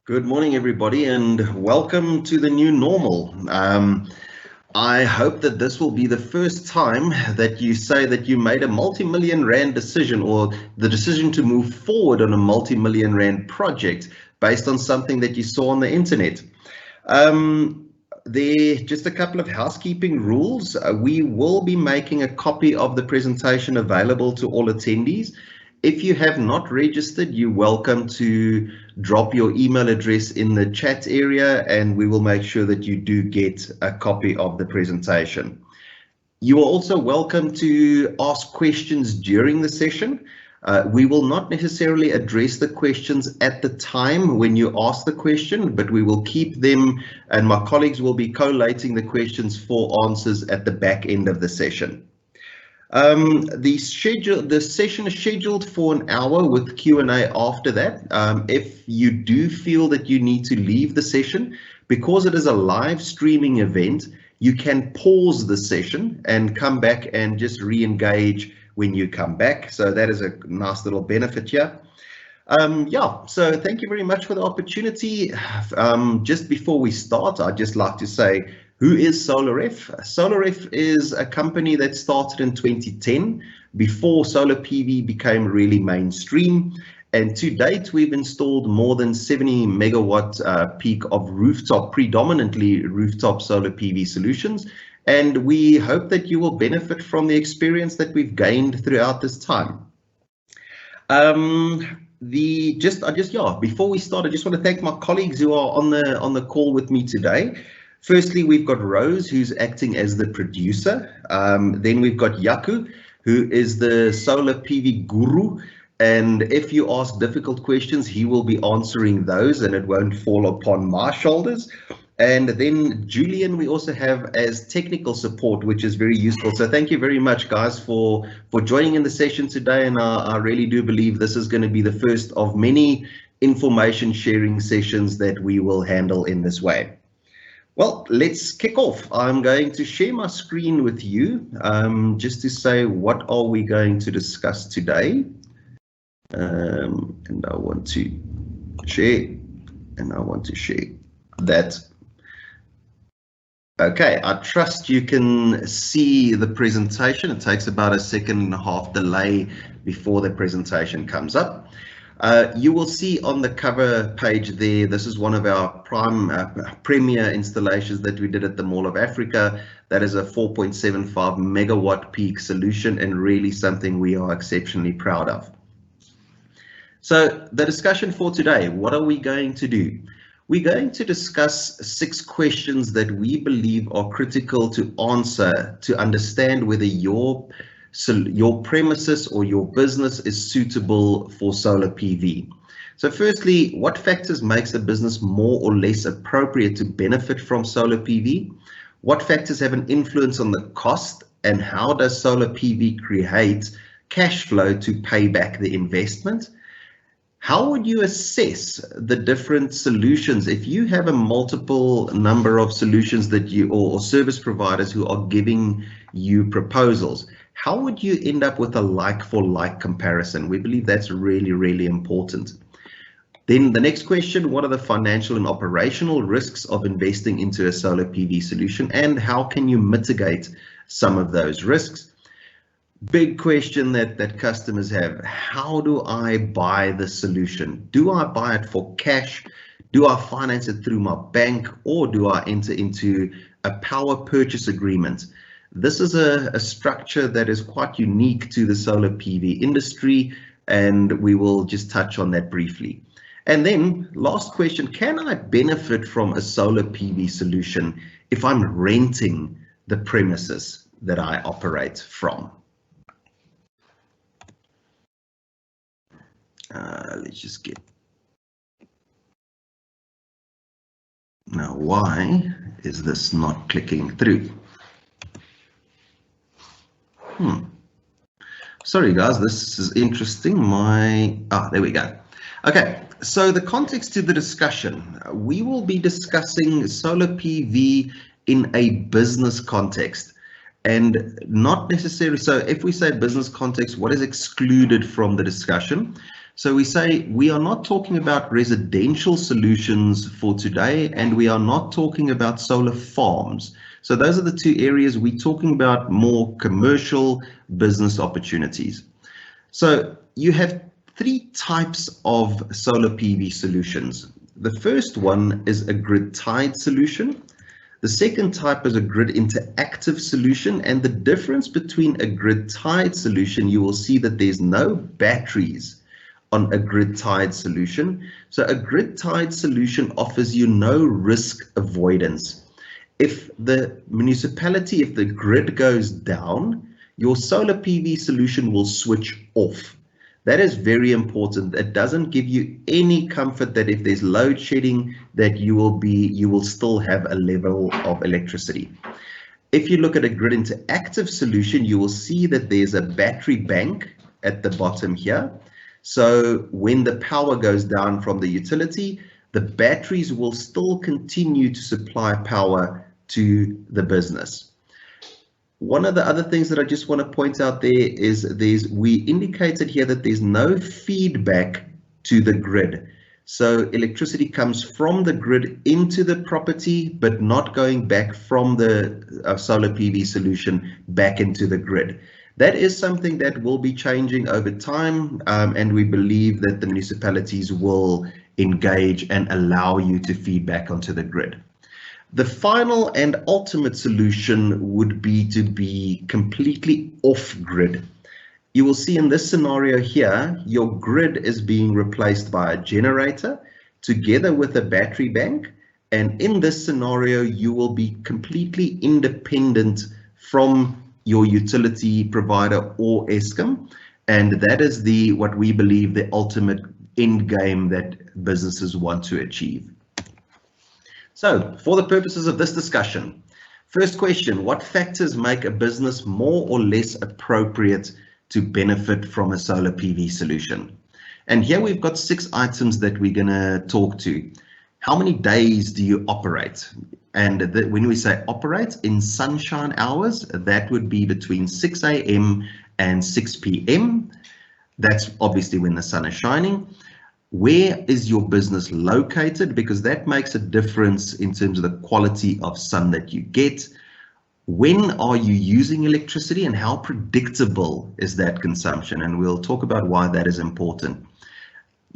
Good morning, everybody, and welcome to the new normal. I hope that this will be the first time that you say that you made a multi-million rand decision or the decision to move forward on a multi-million rand project based on something that you saw on the internet. Just a couple of housekeeping rules. We will be making a copy of the presentation available to all attendees. If you have not registered, you're welcome to drop your email address in the chat area and we will make sure that you do get a copy of the presentation. You are also welcome to ask questions during the session. We will not necessarily address the questions at the time when you ask the question, but we will keep them and my colleagues will be collating the questions for answers at the back end of the session. The session is scheduled for an hour with Q&A after that. If you do feel that you need to leave the session, because it is a live streaming event, you can pause the session and come back and just re-engage when you come back. So that is a nice little benefit here. So thank you very much for the opportunity. Just before we start, I'd just like to say, who is Solareff? Solareff is a company that started in 2010, before solar PV became really mainstream. And to date, we've installed more than 70 megawatt peak of rooftop, predominantly rooftop solar PV solutions. And we hope that you will benefit from the experience that we've gained throughout this time. Before we start, I just want to thank my colleagues who are on the call with me today. Firstly, we've got Rose, who's acting as the producer. Then we've got Yaku, who is the solar PV guru. And if you ask difficult questions, he will be answering those and it won't fall upon my shoulders. And then Julian, we also have as technical support, which is very useful. So thank you very much, guys, for joining in the session today. And I really do believe this is going to be the first of many information sharing sessions that we will handle in this way. Well, let's kick off. I'm going to share my screen with you just to say what are we going to discuss today. And I want to share that. Okay, I trust you can see the presentation. It takes about a 1.5 second delay before the presentation comes up. You will see on the cover page there, this is one of our premier installations that we did at the Mall of Africa. That is a 4.75 megawatt peak solution and really something we are exceptionally proud of. So the discussion for today, what are we going to do? We're going to discuss 6 questions that we believe are critical to answer to understand whether your premises or your business is suitable for solar PV. So firstly, what factors makes a business more or less appropriate to benefit from solar PV? What factors have an influence on the cost, and how does solar PV create cash flow to pay back the investment? How would you assess the different solutions if you have a multiple number of solutions that you or service providers who are giving you proposals? How would you end up with a like-for-like comparison? We believe that's really, really important. Then the next question, what are the financial and operational risks of investing into a solar PV solution, and how can you mitigate some of those risks? Big question that customers have, how do I buy the solution? Do I buy it for cash? Do I finance it through my bank, or do I enter into a power purchase agreement? This is a structure that is quite unique to the solar PV industry, and we will just touch on that briefly. And then last question, can I benefit from a solar PV solution if I'm renting the premises that I operate from? Let's just get. Now, why is this not clicking through? Sorry guys, this is interesting. There we go. Okay, so the context to the discussion, we will be discussing solar PV in a business context and not necessarily. So if we say business context, what is excluded from the discussion? So we say we are not talking about residential solutions for today, and we are not talking about solar farms. So those are the two areas we're talking about, more commercial business opportunities. So you have three types of solar PV solutions. The first one is a grid tied solution. The second type is a grid interactive solution, and the difference between a grid tied solution, you will see that there's no batteries on a grid tied solution. So a grid tied solution offers you no risk avoidance. If the municipality, if the grid goes down, your solar PV solution will switch off. That is very important. It doesn't give you any comfort that if there's load shedding, that you will still have a level of electricity. If you look at a grid interactive solution, you will see that there's a battery bank at the bottom here. So when the power goes down from the utility, the batteries will still continue to supply power to the business. One of the other things that I just want to point out there is we indicated here that there's no feedback to the grid. So electricity comes from the grid into the property, but not going back from the solar PV solution back into the grid. That is something that will be changing over time, and we believe that the municipalities will engage and allow you to feed back onto the grid. The final and ultimate solution would be to be completely off-grid. You will see in this scenario here, your grid is being replaced by a generator together with a battery bank, and in this scenario, you will be completely independent from your utility provider or Eskom, and that is what we believe the ultimate end game that businesses want to achieve. So for the purposes of this discussion, first question, what factors make a business more or less appropriate to benefit from a solar PV solution? And here we've got 6 items that we're going to talk to. How many days do you operate? And when we say operate in sunshine hours, that would be between 6 a.m. and 6 p.m. That's obviously when the sun is shining. Where is your business located? Because that makes a difference in terms of the quality of sun that you get. When are you using electricity and how predictable is that consumption? And we'll talk about why that is important.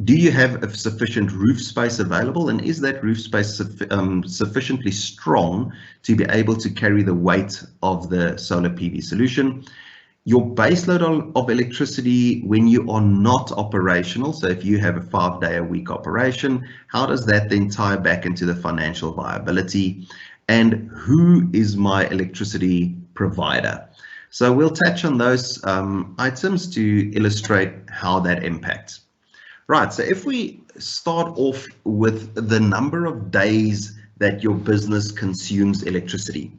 Do you have a sufficient roof space available, and is that roof space sufficiently strong to be able to carry the weight of the solar PV solution? Your baseload of electricity when you are not operational, so if you have a 5-day-a-week operation, how does that then tie back into the financial viability? And who is my electricity provider? So we'll touch on those items to illustrate how that impacts. Right, so if we start off with the number of days that your business consumes electricity.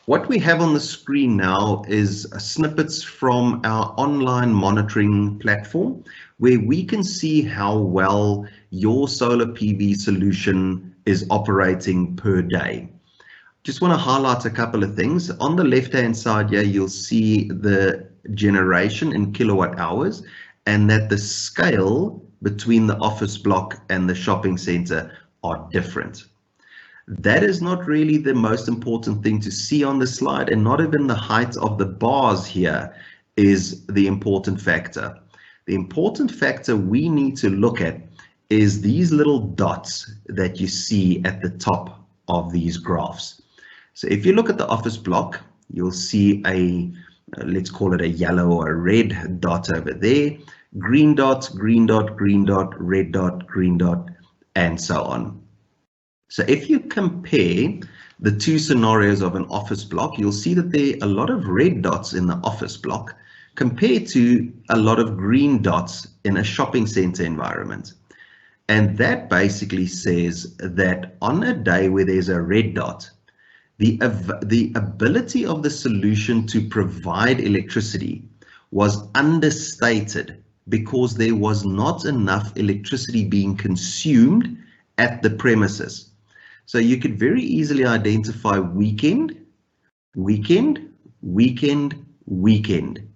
What we have on the screen now is snippets from our online monitoring platform, where we can see how well your solar PV solution is operating per day. Just want to highlight a couple of things. On the left-hand side here, you'll see the generation in kilowatt hours, and that the scale between the office block and the shopping center are different. That is not really the most important thing to see on the slide, and not even the height of the bars here is the important factor. The important factor we need to look at is these little dots that you see at the top of these graphs. So if you look at the office block, you'll see let's call it a yellow or a red dot over there, green dot, green dot, green dot, red dot, green dot, and so on. So if you compare the two scenarios of an office block, you'll see that there are a lot of red dots in the office block compared to a lot of green dots in a shopping center environment. And that basically says that on a day where there's a red dot, the ability of the solution to provide electricity was understated because there was not enough electricity being consumed at the premises. So you could very easily identify weekend, weekend, weekend, weekend,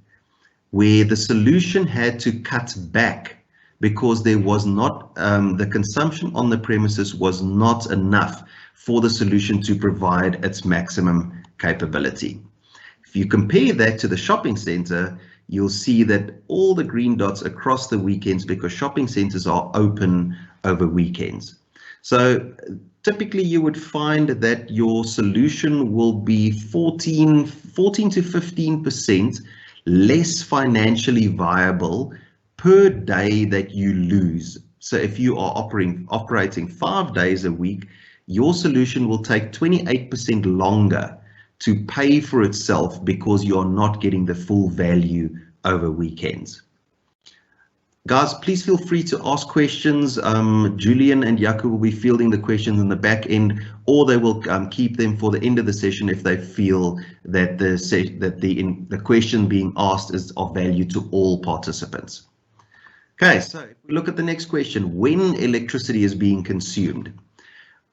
where the solution had to cut back because there was not, the consumption on the premises was not enough for the solution to provide its maximum capability. If you compare that to the shopping center, you'll see that all the green dots across the weekends, because shopping centers are open over weekends. So typically you would find that your solution will be 14 to 15% less financially viable per day that you lose. So if you are operating 5 days a week, your solution will take 28% longer to pay for itself because you're not getting the full value over weekends. Guys, please feel free to ask questions. Julian and Jaco will be fielding the questions in the back end, or they will keep them for the end of the session if they feel that the question being asked is of value to all participants. Okay, so if we look at the next question, when electricity is being consumed.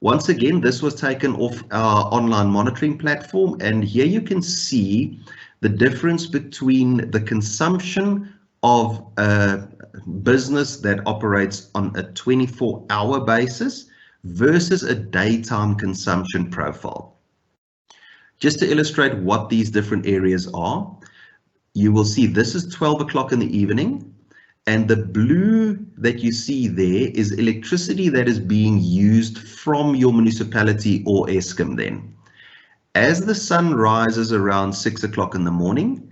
Once again, this was taken off our online monitoring platform, and here you can see the difference between the consumption of a business that operates on a 24-hour basis versus a daytime consumption profile. Just to illustrate what these different areas are, you will see this is 12 o'clock in the evening, and the blue that you see there is electricity that is being used from your municipality or Eskom then. As the sun rises around 6 o'clock in the morning,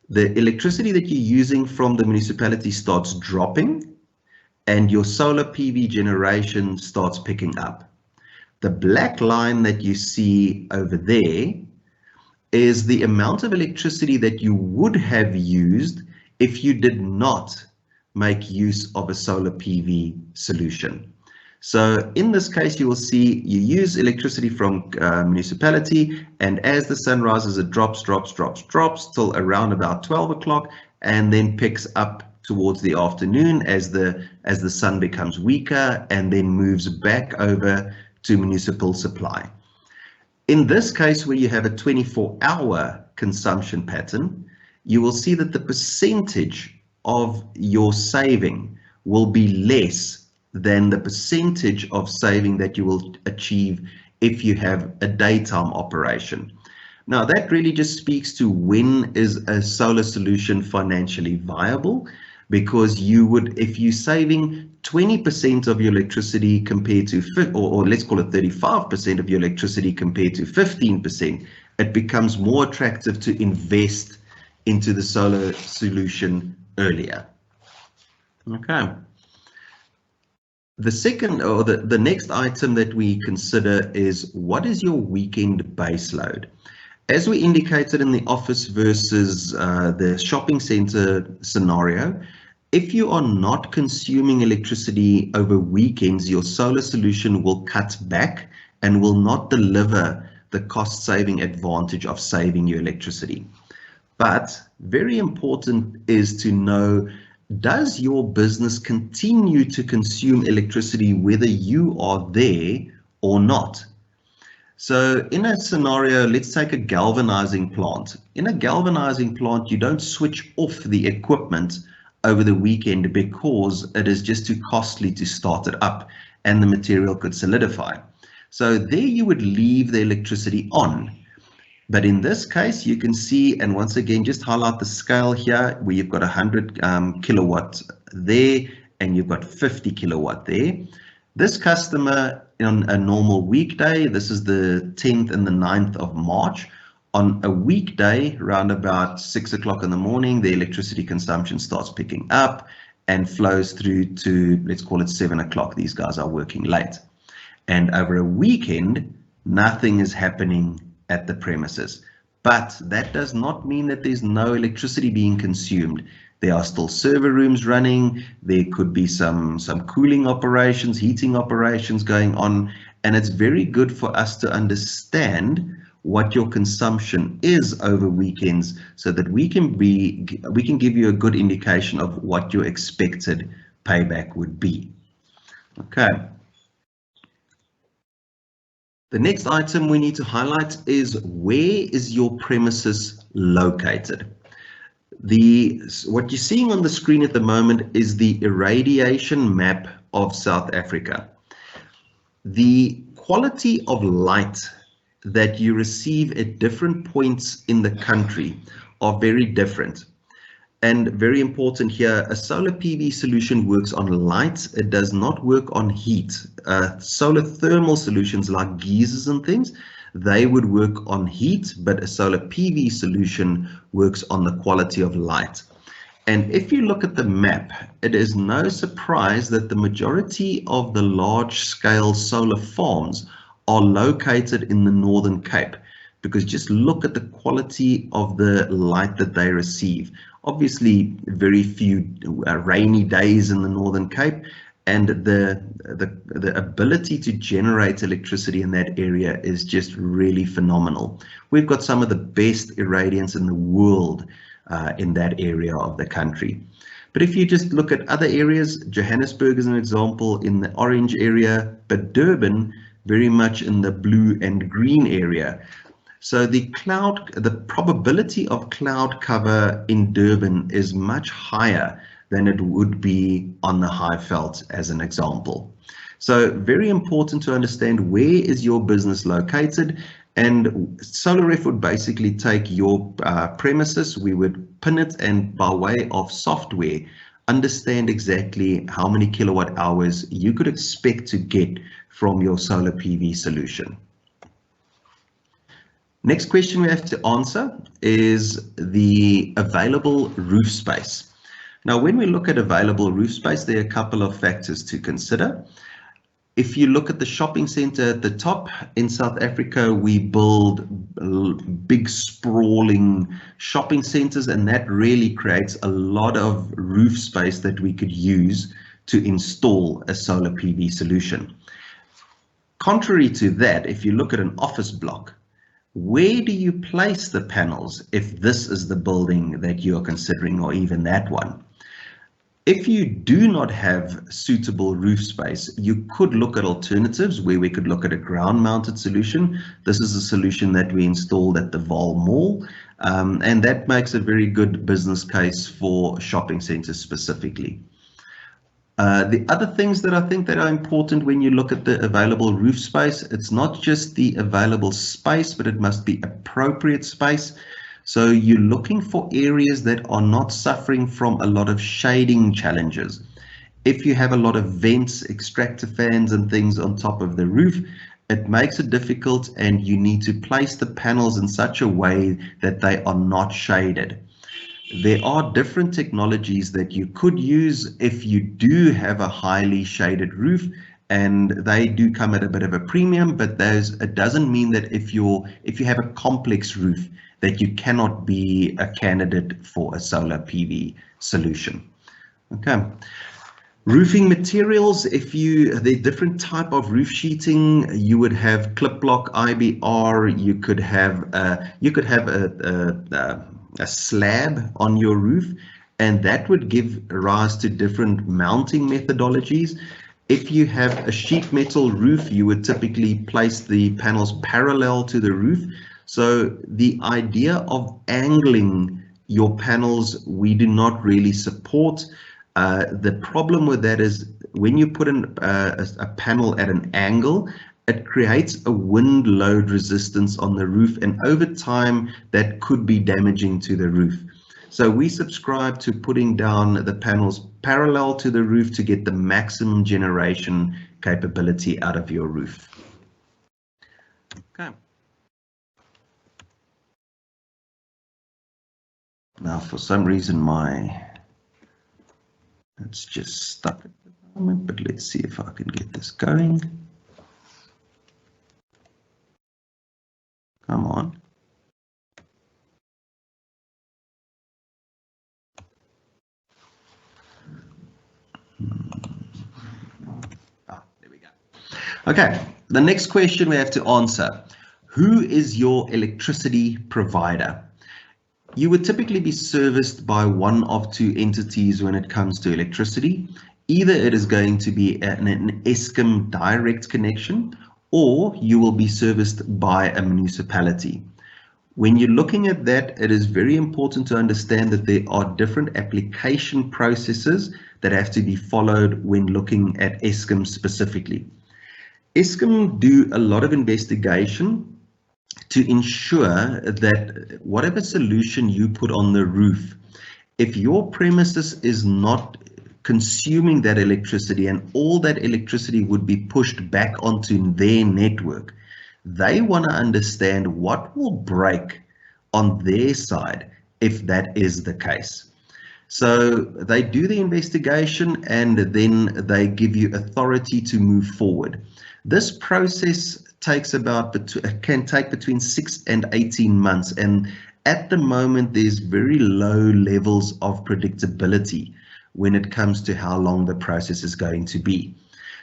the electricity that you're using from the municipality starts dropping and your solar PV generation starts picking up. The black line that you see over there is the amount of electricity that you would have used if you did not make use of a solar PV solution. So in this case, you will see you use electricity from municipality, and as the sun rises, it drops till around about 12 o'clock, and then picks up towards the afternoon as the sun becomes weaker, and then moves back over to municipal supply. In this case, where you have a 24-hour consumption pattern, you will see that the percentage of your saving will be less than the percentage of saving that you will achieve if you have a daytime operation. Now that really just speaks to when is a solar solution financially viable, because you would, if you're saving 20% of your electricity compared to, or let's call it 35% of your electricity compared to 15%, it becomes more attractive to invest into the solar solution earlier. Okay. The second, or the next item that we consider is, what is your weekend base load? As we indicated in the office versus the shopping center scenario, if you are not consuming electricity over weekends, your solar solution will cut back and will not deliver the cost saving advantage of saving your electricity. But very important is to know, does your business continue to consume electricity whether you are there or not? So in a scenario, let's take a galvanizing plant. In a galvanizing plant, you don't switch off the equipment over the weekend because it is just too costly to start it up and the material could solidify. So there you would leave the electricity on. But in this case, you can see, and once again, just highlight the scale here where you've got 100 kilowatt there and you've got 50 kilowatt there. This customer on a normal weekday, this is the 10th and the 9th of March, on a weekday around about 6 o'clock in the morning, the electricity consumption starts picking up and flows through to, let's call it 7 o'clock. These guys are working late. And over a weekend, nothing is happening at the premises. But that does not mean that there's no electricity being consumed. There are still server rooms running. There could be some cooling operations, heating operations going on. And it's very good for us to understand what your consumption is over weekends so that we can give you a good indication of what your expected payback would be. Okay. The next item we need to highlight is, where is your premises located? What you're seeing on the screen at the moment is the irradiation map of South Africa. The quality of light that you receive at different points in the country are very different. And very important here, a solar PV solution works on light. It does not work on heat. Solar thermal solutions like geysers and things, they would work on heat, but a solar PV solution works on the quality of light. And if you look at the map, it is no surprise that the majority of the large-scale solar farms are located in the Northern Cape, because just look at the quality of the light that they receive. Obviously, very few rainy days in the Northern Cape, and the ability to generate electricity in that area is just really phenomenal. We've got some of the best irradiance in the world in that area of the country. But if you just look at other areas, Johannesburg is an example in the orange area, but Durban very much in the blue and green area. So the probability of cloud cover in Durban is much higher than it would be on the Highveld, as an example. So very important to understand where is your business located, and Solareff would basically take your premises, we would pin it, and by way of software, understand exactly how many kilowatt hours you could expect to get from your solar PV solution. Next question we have to answer is the available roof space. Now, when we look at available roof space, there are a couple of factors to consider. If you look at the shopping center at the top in South Africa, we build big sprawling shopping centers, and that really creates a lot of roof space that we could use to install a solar PV solution. Contrary to that, if you look at an office block, where do you place the panels if this is the building that you are considering, or even that one? If you do not have suitable roof space, you could look at alternatives where we could look at a ground-mounted solution. This is a solution that we installed at the Vaal Mall, and that makes a very good business case for shopping centers specifically. The other things that I think that are important when you look at the available roof space, it's not just the available space, but it must be appropriate space. So you're looking for areas that are not suffering from a lot of shading challenges. If you have a lot of vents, extractor fans and things on top of the roof, it makes it difficult, and you need to place the panels in such a way that they are not shaded. There are different technologies that you could use if you do have a highly shaded roof, and they do come at a bit of a premium, but it doesn't mean that if you have a complex roof that you cannot be a candidate for a solar PV solution. Okay. Roofing materials, the different type of roof sheeting, you would have clip block, IBR, you could have a slab on your roof, and that would give rise to different mounting methodologies. If you have a sheet metal roof, you would typically place the panels parallel to the roof. So the idea of angling your panels, we do not really support. The problem with that is when you put in a panel at an angle, it creates a wind load resistance on the roof, and over time that could be damaging to the roof. So we subscribe to putting down the panels parallel to the roof to get the maximum generation capability out of your roof. Okay. Now, for some reason, it's just stuck at the moment, but let's see if I can get this going. Come on. There we go. Okay, the next question we have to answer. Who is your electricity provider? You would typically be serviced by one of two entities when it comes to electricity. Either it is going to be an Eskom direct connection, or you will be serviced by a municipality. When you're looking at that, it is very important to understand that there are different application processes that have to be followed when looking at Eskom specifically. Eskom do a lot of investigation to ensure that whatever solution you put on the roof, if your premises is not consuming that electricity and all that electricity would be pushed back onto their network, they want to understand what will break on their side if that is the case. So they do the investigation and then they give you authority to move forward. This process can take between 6 and 18 months, and at the moment there's very low levels of predictability when it comes to how long the process is going to be.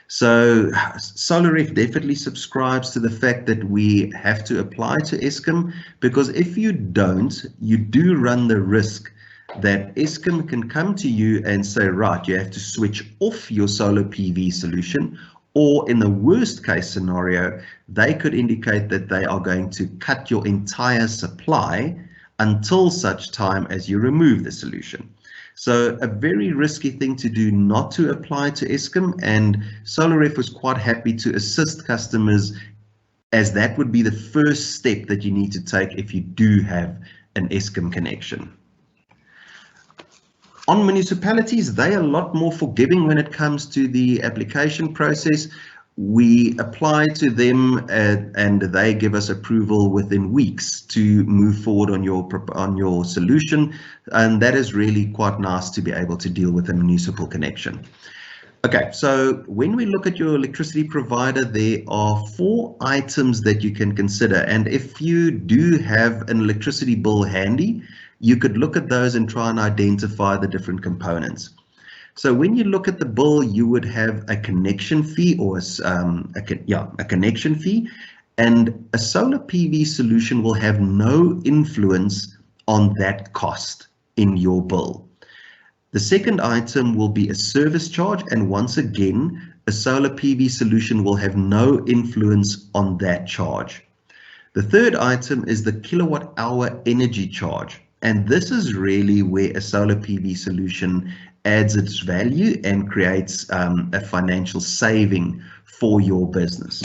So Solareff definitely subscribes to the fact that we have to apply to Eskom, because if you don't, you do run the risk that Eskom can come to you and say, right, you have to switch off your solar PV solution, or in the worst case scenario, they could indicate that they are going to cut your entire supply until such time as you remove the solution. So a very risky thing to do, not to apply to Eskom, and Solareff was quite happy to assist customers, as that would be the first step that you need to take if you do have an Eskom connection. On municipalities, they are a lot more forgiving when it comes to the application process. We apply to them and they give us approval within weeks to move forward on your solution, and that is really quite nice to be able to deal with a municipal connection. Okay, so when we look at your electricity provider, there are 4 items that you can consider, and if you do have an electricity bill handy, you could look at those and try and identify the different components. So when you look at the bill, you would have a connection fee, or a connection fee, and a solar PV solution will have no influence on that cost in your bill. The second item will be a service charge, and once again, a solar PV solution will have no influence on that charge. The third item is the kilowatt hour energy charge, and this is really where a solar PV solution adds its value and creates a financial saving for your business.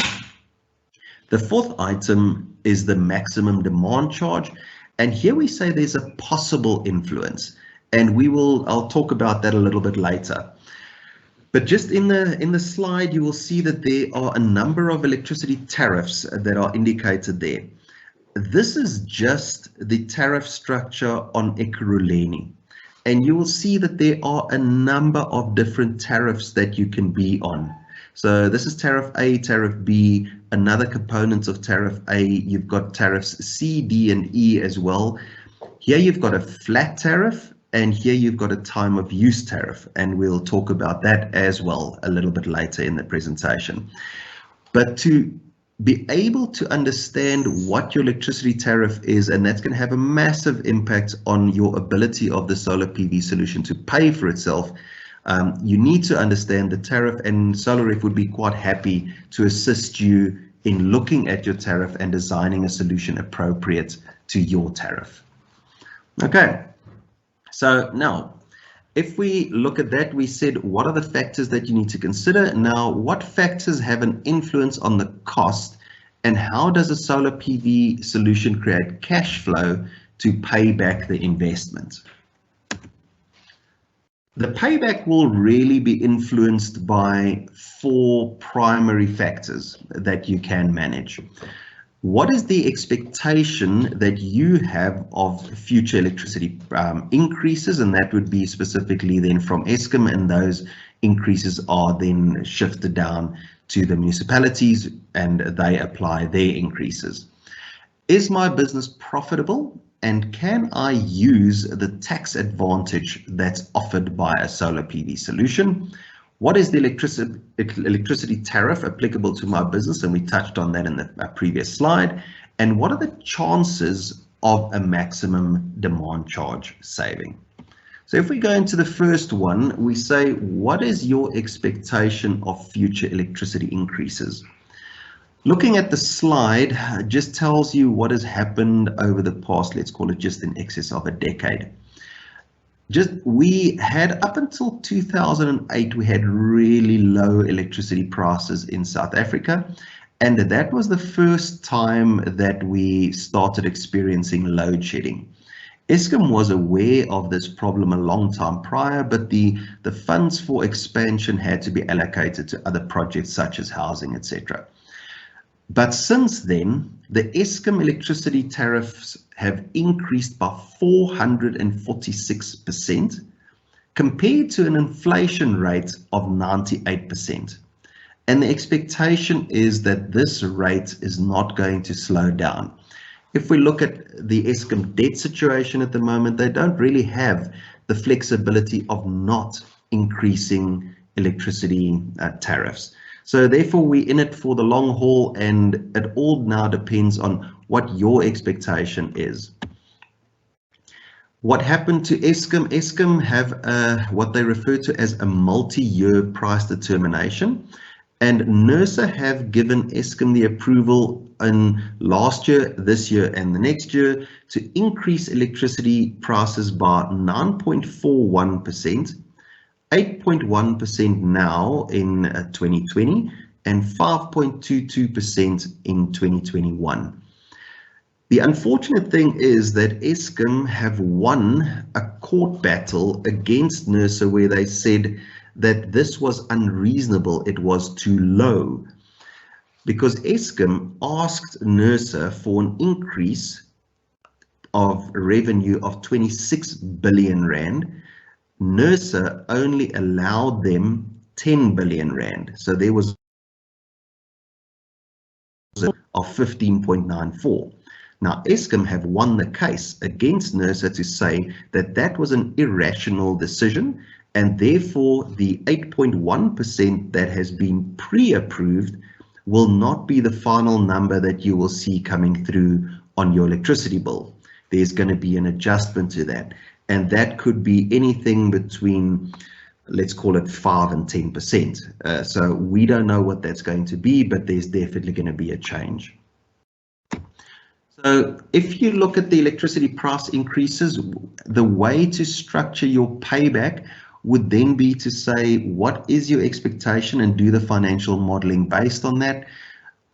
The fourth item is the maximum demand charge, and here we say there's a possible influence, and I'll talk about that a little bit later. But just in the slide, you will see that there are a number of electricity tariffs that are indicated there. This is just the tariff structure on Ekurhuleni. And you will see that there are a number of different tariffs that you can be on. So this is tariff A, tariff B, another component of tariff A. You've got tariffs C, D, and E as well. Here you've got a flat tariff, and here you've got a time of use tariff. And we'll talk about that as well a little bit later in the presentation. But to be able to understand what your electricity tariff is, and that's going to have a massive impact on your ability of the solar PV solution to pay for itself, you need to understand the tariff, and Solareff would be quite happy to assist you in looking at your tariff and designing a solution appropriate to your tariff. Okay, so now if we look at that, we said, what are the factors that you need to consider? Now, what factors have an influence on the cost, and how does a solar PV solution create cash flow to pay back the investment? The payback will really be influenced by 4 primary factors that you can manage. What is the expectation that you have of future electricity increases? And that would be specifically then from Eskom, and those increases are then shifted down to the municipalities and they apply their increases. Is my business profitable? And can I use the tax advantage that's offered by a solar PV solution? What is the electricity tariff applicable to my business? And we touched on that in the previous slide. And what are the chances of a maximum demand charge saving? So if we go into the first one, we say, what is your expectation of future electricity increases? Looking at the slide just tells you what has happened over the past, let's call it just in excess of a decade. We had up until 2008, we had really low electricity prices in South Africa. And that was the first time that we started experiencing load shedding. Eskom was aware of this problem a long time prior, but the funds for expansion had to be allocated to other projects such as housing, etc. But since then, the Eskom electricity tariffs have increased by 446% compared to an inflation rate of 98%. And the expectation is that this rate is not going to slow down. If we look at the Eskom debt situation at the moment, they don't really have the flexibility of not increasing electricity tariffs. So therefore, we're in it for the long haul, and it all now depends on what your expectation is. What happened to Eskom? Eskom have what they refer to as a multi-year price determination. And NERSA have given Eskom the approval in last year, this year, and the next year to increase electricity prices by 9.41%, 8.1% now in 2020, and 5.22% in 2021. The unfortunate thing is that Eskom have won a court battle against NERSA where they said that this was unreasonable, it was too low, because Eskom asked NERSA for an increase of revenue of 26 billion rand. NERSA only allowed them 10 billion rand. So there was of 15.94. Now, Eskom have won the case against NERSA to say that that was an irrational decision, and therefore the 8.1% that has been pre-approved will not be the final number that you will see coming through on your electricity bill. There's going to be an adjustment to that, and that could be anything between, let's call it 5 and 10%. So we don't know what that's going to be, but there's definitely going to be a change. So if you look at the electricity price increases, the way to structure your payback would then be to say, what is your expectation, and do the financial modeling based on that.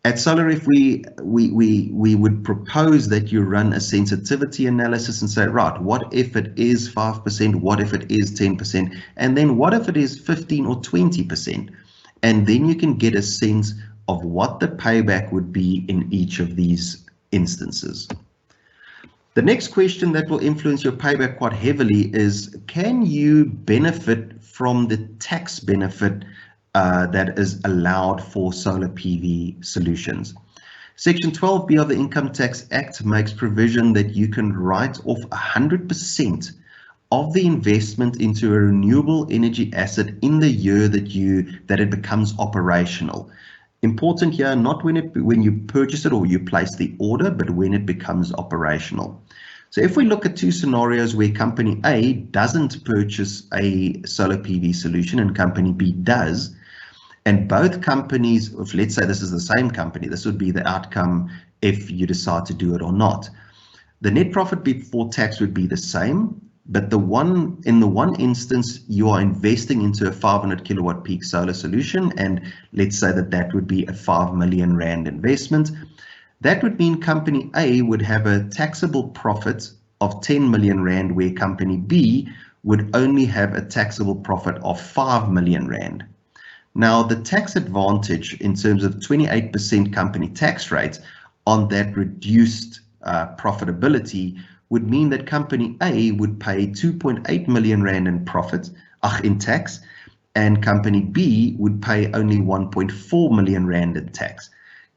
At Solareff, we would propose that you run a sensitivity analysis and say, right, what if it is 5%, what if it is 10%, and then what if it is 15 or 20%? And then you can get a sense of what the payback would be in each of these instances. The next question that will influence your payback quite heavily is, can you benefit from the tax benefit that is allowed for solar PV solutions? Section 12B of the Income Tax Act makes provision that you can write off 100% of the investment into a renewable energy asset in the year that it becomes operational. Important here, not when you purchase it or you place the order, but when it becomes operational. So if we look at two scenarios where company A doesn't purchase a solar PV solution and company B does, and both companies, if let's say this is the same company, this would be the outcome if you decide to do it or not. The net profit before tax would be the same, but in the one instance, you are investing into a 500 kilowatt peak solar solution, and let's say that would be a 5 million rand investment. That would mean company A would have a taxable profit of 10 million rand, where company B would only have a taxable profit of 5 million rand. Now, the tax advantage in terms of 28% company tax rate on that reduced profitability would mean that company A would pay 2.8 million rand in in tax, and company B would pay only 1.4 million rand in tax,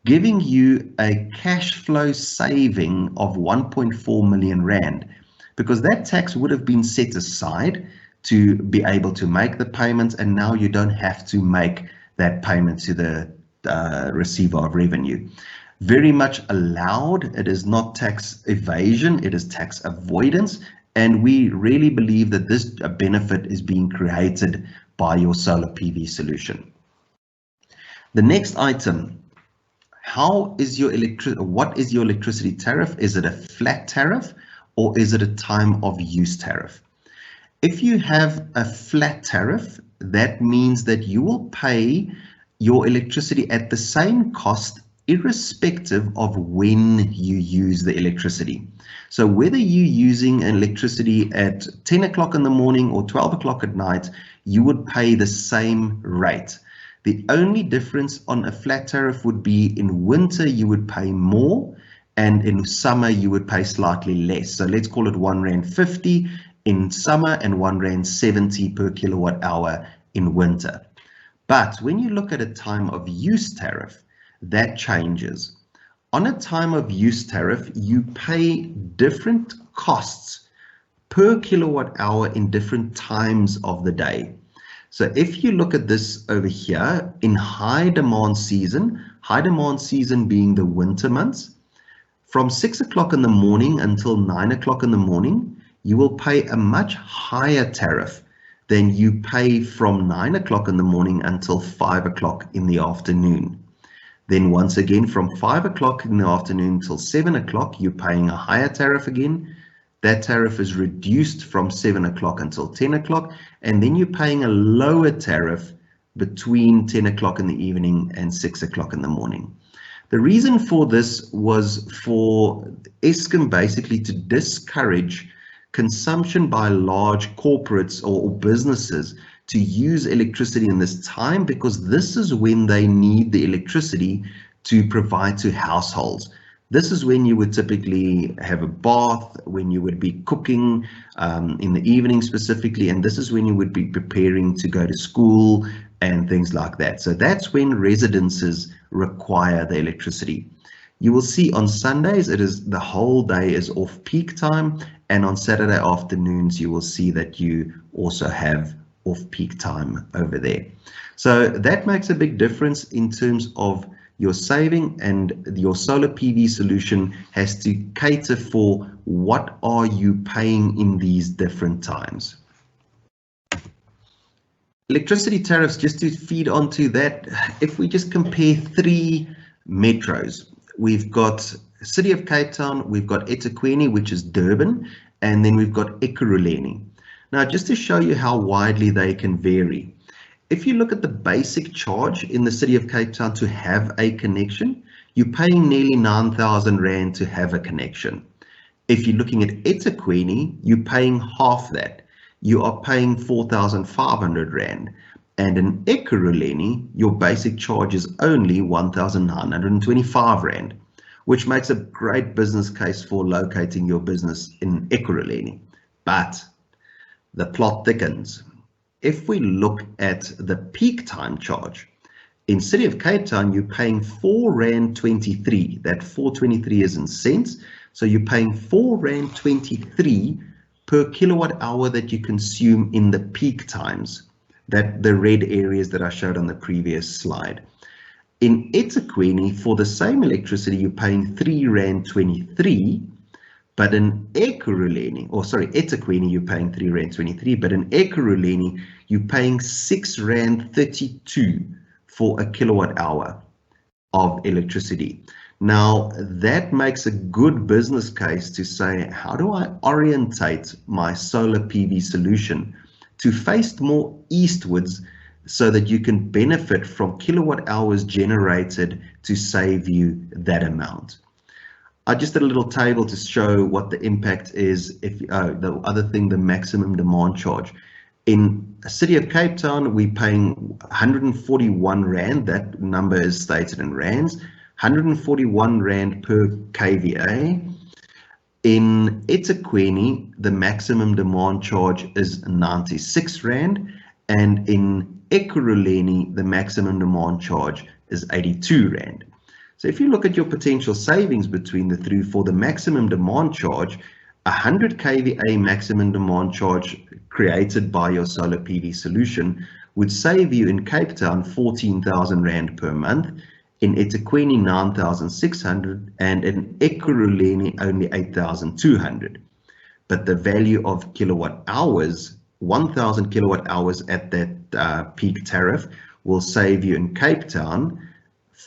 giving you a cash flow saving of 1.4 million rand, because that tax would have been set aside to be able to make the payments, and now you don't have to make that payment to the receiver of revenue. Very much allowed. It is not tax evasion, it is tax avoidance, and we really believe that this benefit is being created by your solar PV solution. The next item, What is your electricity tariff? Is it a flat tariff or is it a time of use tariff? If you have a flat tariff, that means that you will pay your electricity at the same cost irrespective of when you use the electricity. So whether you're using electricity at 10 o'clock in the morning or 12 o'clock at night, you would pay the same rate. The only difference on a flat tariff would be in winter you would pay more, and in summer you would pay slightly less. So let's call it R1.50 in summer and R1.70 per kilowatt hour in winter. But when you look at a time of use tariff, that changes. On a time of use tariff, you pay different costs per kilowatt hour in different times of the day. So if you look at this over here, in high demand season being the winter months, from 6 o'clock in the morning until 9 o'clock in the morning, you will pay a much higher tariff than you pay from 9 o'clock in the morning until 5 o'clock in the afternoon. Then once again, from 5 o'clock in the afternoon till 7 o'clock, you're paying a higher tariff again. That tariff is reduced from 7 o'clock until 10 o'clock, and then you're paying a lower tariff between 10 o'clock in the evening and 6 o'clock in the morning. The reason for this was for Eskom basically to discourage consumption by large corporates or businesses to use electricity in this time, because this is when they need the electricity to provide to households. This is when you would typically have a bath, when you would be cooking in the evening specifically, and this is when you would be preparing to go to school and things like that. So that's when residences require the electricity. You will see on Sundays, the whole day is off peak time, and on Saturday afternoons, you will see that you also have off peak time over there. So that makes a big difference in terms of your saving, and your solar PV solution has to cater for what are you paying in these different times. Electricity tariffs, just to feed onto that, if we just compare three metros, we've got City of Cape Town, we've got eThekwini, which is Durban, and then we've got Ekurhuleni. Now, just to show you how widely they can vary, if you look at the basic charge in the City of Cape Town to have a connection, you're paying nearly 9,000 Rand to have a connection. If you're looking at eThekwini, you're paying half that. You are paying 4,500 Rand. And in Ekurhuleni, your basic charge is only 1,925 Rand, which makes a great business case for locating your business in Ekurhuleni. But the plot thickens. If we look at the peak time charge, in City of Cape Town, you're paying R4.23. That 423 is in cents. So you're paying R4.23 per kilowatt hour that you consume in the peak times, that the red areas that I showed on the previous slide. In eThekwini, for the same electricity, you're paying R3.23. But in eThekwini, you're paying R3.23, but in Ekurhuleni, you're paying R6.32 for a kilowatt hour of electricity. Now, that makes a good business case to say, how do I orientate my solar PV solution to face more eastwards so that you can benefit from kilowatt hours generated to save you that amount? I just did a little table to show what the impact is. If the other thing, the maximum demand charge. In City of Cape Town, we're paying 141 Rand. That number is stated in Rands. 141 Rand per kVA. In eThekwini, the maximum demand charge is 96 Rand. And in Ekurhuleni, the maximum demand charge is 82 Rand. So if you look at your potential savings between the three, for the maximum demand charge, 100 kVA maximum demand charge created by your solar PV solution would save you in Cape Town 14,000 Rand per month, in eThekwini 9,600, and in Ekurhuleni only 8,200. But the value of kilowatt hours, 1,000 kilowatt hours at that peak tariff, will save you in Cape Town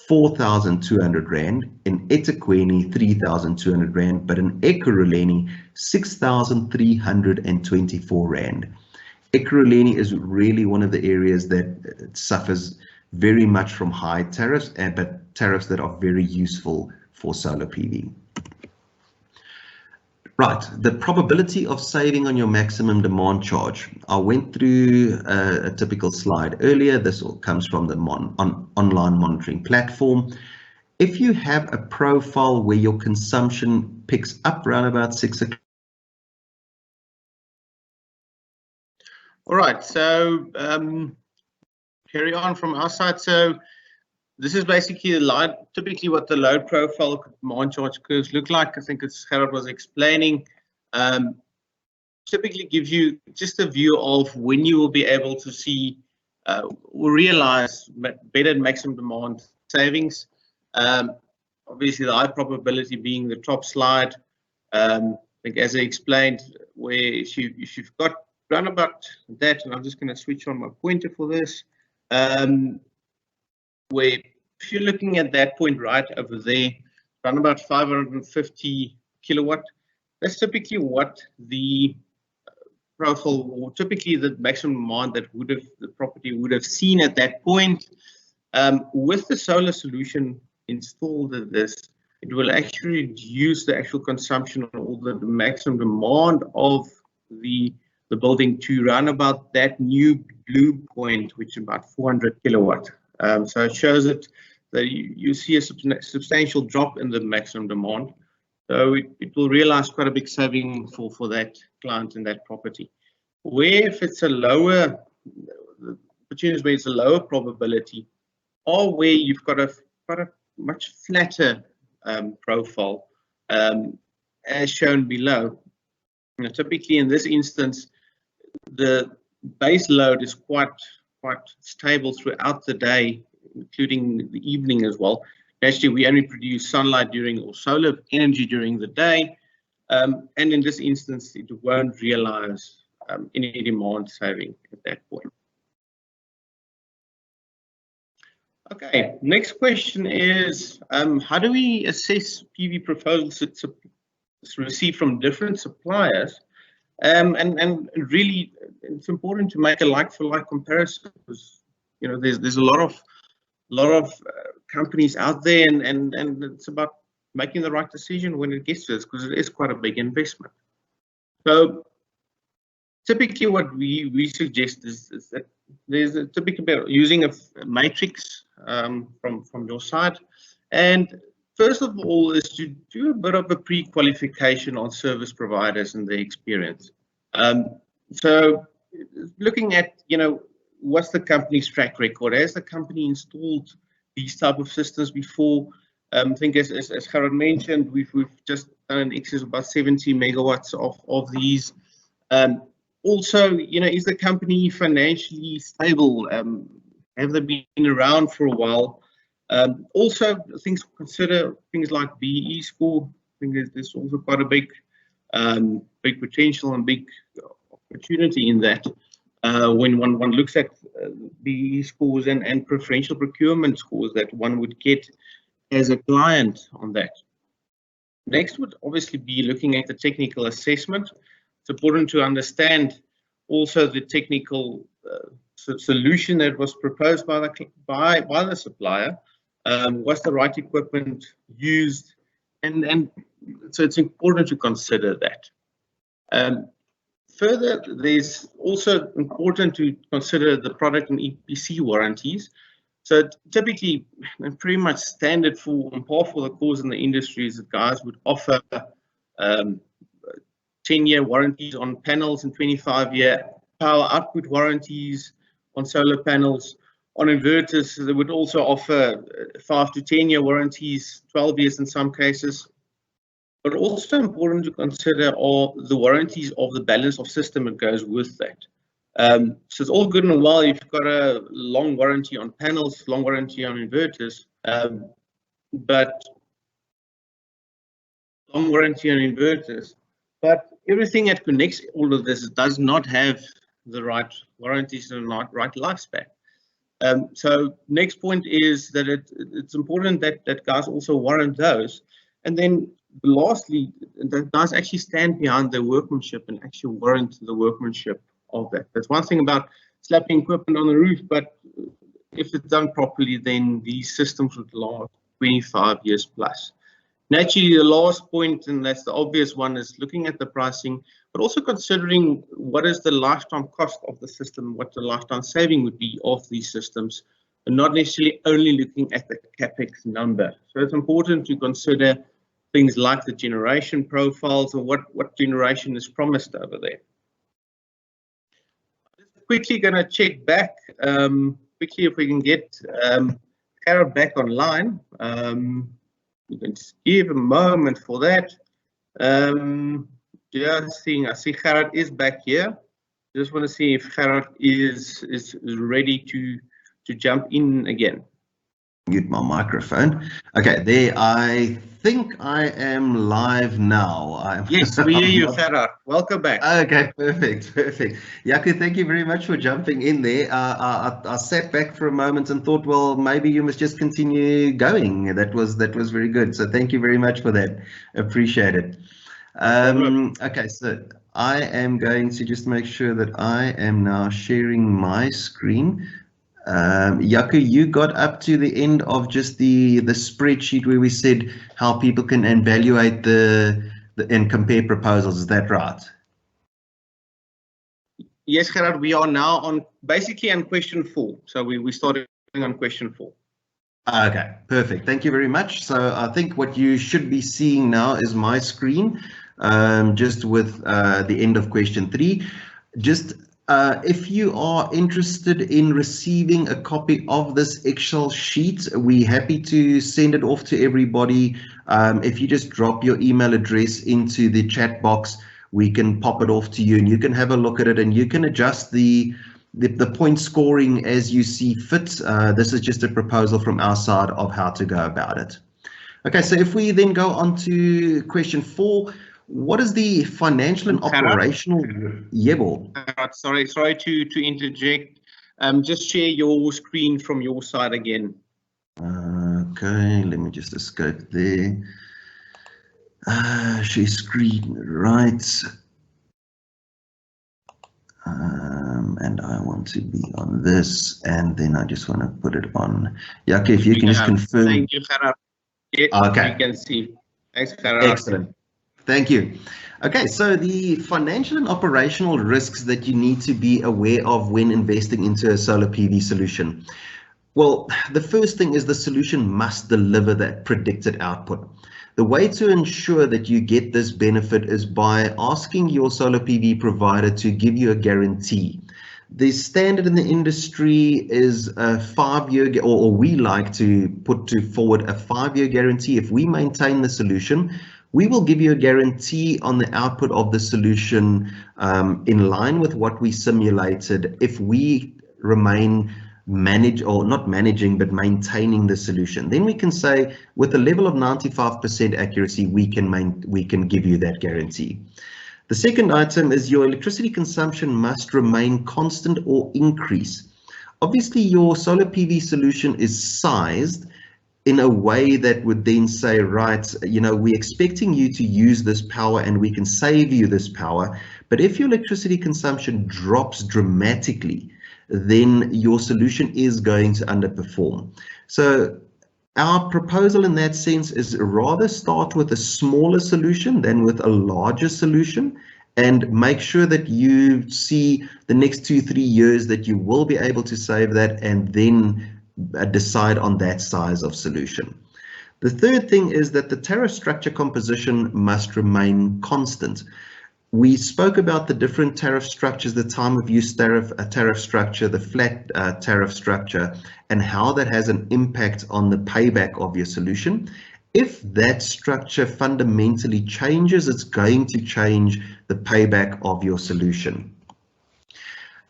4,200 Rand, in eThekwini 3,200 Rand, but in Ekurhuleni 6,324 Rand. Ekurhuleni is really one of the areas that suffers very much from high tariffs, but tariffs that are very useful for solar PV. Right, the probability of saving on your maximum demand charge. I went through a typical slide earlier. This all comes from the online monitoring platform. If you have a profile where your consumption picks up around about 6 o'clock. All right, so carry on from our side. So this is basically the line, typically what the load profile demand charge curves look like. I think it's Gerard was explaining. Typically gives you just a view of when you will be able to see or realize better maximum demand savings. Obviously, the high probability being the top slide. I think as I explained, where if you've got round about that, and I'm just going to switch on my pointer for this. Where if you're looking at that point right over there, around about 550 kilowatt, that's typically what the profile, or typically the maximum demand that the property would have seen at that point. With the solar solution installed at this, it will actually reduce the actual consumption or the maximum demand of the building to around about that new blue point, which is about 400 kilowatt. So it shows that you see a substantial drop in the maximum demand. So it will realize quite a big saving for that client in that property. Where if it's a lower, the opportunities where it's a lower probability, or where you've got a much flatter profile, as shown below. Typically in this instance, the base load is quite stable throughout the day, including the evening as well. Actually, we only produce sunlight or solar energy during the day, and in this instance, it won't realize any demand saving at that point. Okay, next question is, how do we assess PV proposals received from different suppliers? And really, it's important to make a like-for-like comparison, because there's a lot of companies out there, and it's about making the right decision when it gets to this, because it is quite a big investment. So typically, what we suggest is that there's a typical using a matrix from your side, and first of all is to do a bit of a pre-qualification on service providers and their experience. So looking at, what's the company's track record? Has the company installed these type of systems before? I think as Gerard mentioned, we've just done an excess of about 70 megawatts of these. Also, is the company financially stable? Have they been around for a while? Also, consider things like BE score. I think there's also quite a big potential and big opportunity in that. When one looks at BE scores and preferential procurement scores that one would get as a client on that. Next would obviously be looking at the technical assessment. It's important to understand also the technical solution that was proposed by the supplier. What's the right equipment used, and so it's important to consider that. Further, there's also important to consider the product and EPC warranties. So typically, and pretty much standard and par for the course in the industry is that guys would offer 10-year warranties on panels and 25-year power output warranties on solar panels. On inverters, they would also offer 5 to 10-year warranties, 12 years in some cases. But also important to consider are the warranties of the balance of system that goes with that. So it's all good and well if you've got a long warranty on panels, long warranty on inverters, but everything that connects all of this does not have the right warranties and not right lifespan. So next point is that it's important that guys also warrant those. And then lastly, that guys actually stand behind their workmanship and actually warrant the workmanship of that. That's one thing about slapping equipment on the roof, but if it's done properly, then these systems would last 25 years plus. Naturally, the last point, and that's the obvious one, is looking at the pricing, but also considering what is the lifetime cost of the system, what the lifetime saving would be of these systems, and not necessarily only looking at the CapEx number. So it's important to consider things like the generation profiles or what generation is promised over there. Quickly going to check back, quickly if we can get Gerard back online. You can give a moment for that. Just seeing, I see Gerard is back here. Just want to see if Gerard is ready to jump in again. Mute my microphone. Okay, there. I think I am live now. Yes, we hear you, Gerard. Welcome back. Okay, perfect. Jaco, thank you very much for jumping in there. I sat back for a moment and thought, well, maybe you must just continue going. That was very good. So thank you very much for that. Appreciate it. Okay, so I am going to just make sure that I am now sharing my screen. Jaco, you got up to the end of just the spreadsheet where we said how people can evaluate and compare proposals. Is that right? Yes, Gerard, we are now basically on question 4. So we started on question 4. Okay, perfect. Thank you very much. So I think what you should be seeing now is my screen, just with the end of question 3. Just if you are interested in receiving a copy of this Excel sheet, we're happy to send it off to everybody. If you just drop your email address into the chat box, we can pop it off to you and you can have a look at it and you can adjust the point scoring as you see fit. This is just a proposal from our side of how to go about it. Okay, so if we then go on to question 4, what is the financial and operational? Sorry to interject. Just share your screen from your side again. Okay, let me just escape there. Share screen, right. And I want to be on this, and then I just want to put it on. Jaco, if you can just confirm. Thank you, Gerard. Yes, okay. You can see. Thanks, Gerard. Excellent. Thank you. Okay, so the financial and operational risks that you need to be aware of when investing into a solar PV solution. Well, the first thing is the solution must deliver that predicted output. The way to ensure that you get this benefit is by asking your solar PV provider to give you a guarantee. The standard in the industry is a 5-year, or we like to put forward a 5-year guarantee. If we maintain the solution, we will give you a guarantee on the output of the solution in line with what we simulated if we remain not managing, but maintaining the solution. Then we can say with a level of 95% accuracy, we can give you that guarantee. The second item is your electricity consumption must remain constant or increase. Obviously, your solar PV solution is sized in a way that would then say, right, we're expecting you to use this power and we can save you this power. But if your electricity consumption drops dramatically, then your solution is going to underperform. So our proposal in that sense is rather start with a smaller solution than with a larger solution, and make sure that you see the next 2-3 years that you will be able to save that, and then decide on that size of solution. The third thing is that the tariff structure composition must remain constant. We spoke about the different tariff structures, the time of use tariff structure, the flat tariff structure, and how that has an impact on the payback of your solution. If that structure fundamentally changes, it's going to change the payback of your solution.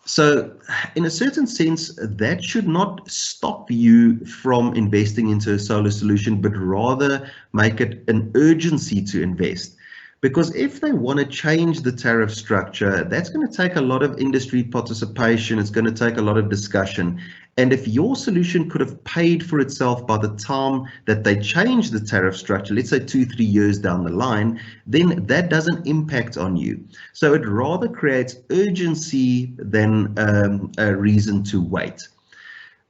So in a certain sense, that should not stop you from investing into a solar solution, but rather make it an urgency to invest. Because if they want to change the tariff structure, that's going to take a lot of industry participation. It's going to take a lot of discussion. And if your solution could have paid for itself by the time that they change the tariff structure, let's say 2-3 years down the line, then that doesn't impact on you. So it rather creates urgency than a reason to wait.